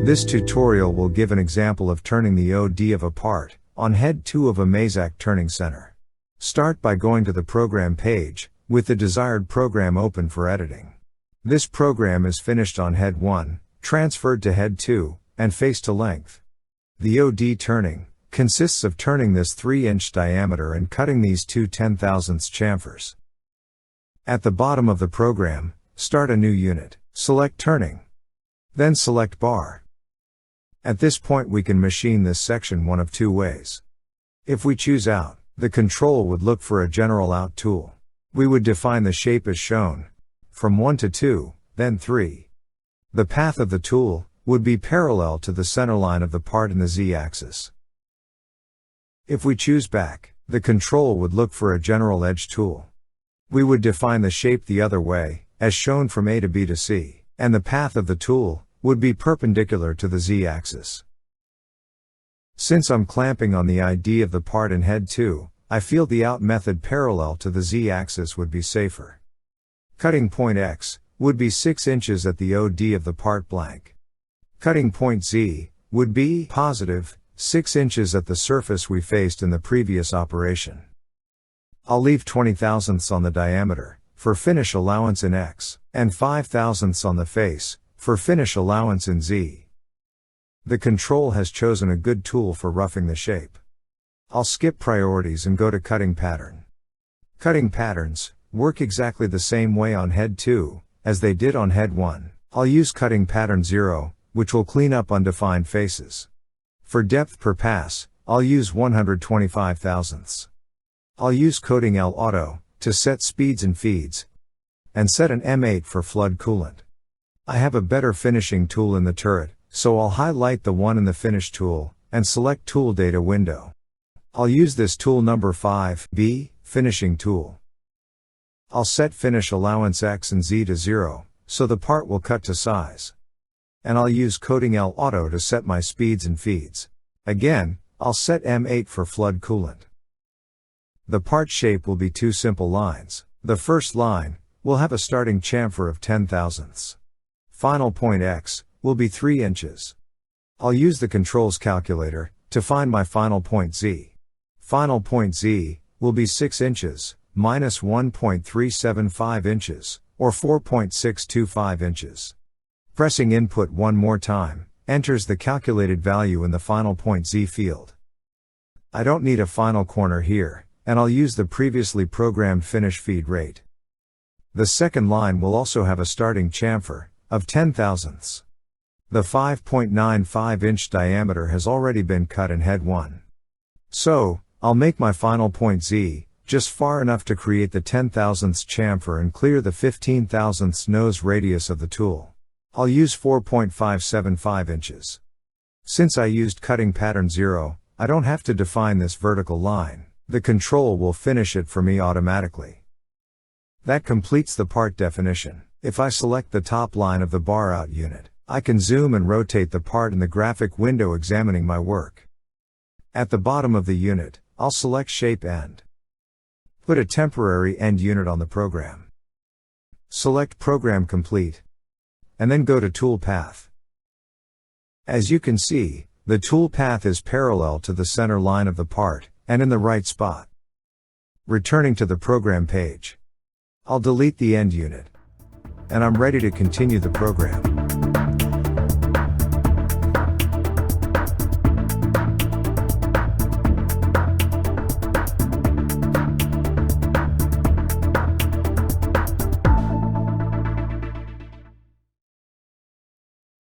This tutorial will give an example of turning the OD of a part on head 2 of a Mazak Turning Center. Start by going to the program page, with the desired program open for editing. This program is finished on head 1, transferred to head 2, and face to length. The OD turning consists of turning this 3-inch diameter and cutting these two 10/1000ths chamfers. At the bottom of the program, start a new unit, select turning. Then select bar. At this point we can machine this section one of two ways. If we choose out, the control would look for a general out tool. We would define the shape as shown, from 1 to 2, then 3. The path of the tool would be parallel to the center line of the part in the Z-axis. If we choose back, the control would look for a general edge tool. We would define the shape the other way, as shown from A to B to C, and the path of the tool would be perpendicular to the Z-axis. Since I'm clamping on the ID of the part in head 2, I feel the out method parallel to the Z-axis would be safer. Cutting point X would be 6 inches at the OD of the part blank. Cutting point Z would be positive 6 inches at the surface we faced in the previous operation. I'll leave 20/1000ths on the diameter for finish allowance in X, and 5/1000ths on the face for finish allowance in Z. The control has chosen a good tool for roughing the shape. I'll skip priorities and go to cutting pattern. Cutting patterns work exactly the same way on head 2 as they did on head 1. I'll use cutting pattern 0, which will clean up undefined faces. For depth per pass, I'll use 125/1000ths. I'll use coding L auto to set speeds and feeds, and set an M8 for flood coolant. I have a better finishing tool in the turret, so I'll highlight the one in the finish tool, and select tool data window. I'll use this tool number 5B, finishing tool. I'll set finish allowance X and Z to 0, so the part will cut to size. And I'll use coding L auto to set my speeds and feeds. Again, I'll set M8 for flood coolant. The part shape will be two simple lines. The first line will have a starting chamfer of 10/1000ths. Final point X will be 3 inches. I'll use the controls calculator to find my final point Z. Final point Z will be 6 inches, minus 1.375 inches, or 4.625 inches. Pressing input one more time enters the calculated value in the final point Z field. I don't need a final corner here, and I'll use the previously programmed finish feed rate. The second line will also have a starting chamfer of 10/1000ths. The 5.95-inch diameter has already been cut in head 1. So, I'll make my final point Z just far enough to create the 10/1000ths chamfer and clear the 15/1000ths nose radius of the tool. I'll use 4.575 inches. Since I used cutting pattern 0, I don't have to define this vertical line. The control will finish it for me automatically. That completes the part definition. If I select the top line of the bar out unit, I can zoom and rotate the part in the graphic window examining my work. At the bottom of the unit, I'll select shape end. Put a temporary end unit on the program. Select program complete, and then go to tool path. As you can see, the tool path is parallel to the center line of the part, and in the right spot. Returning to the program page, I'll delete the end unit, and I'm ready to continue the program.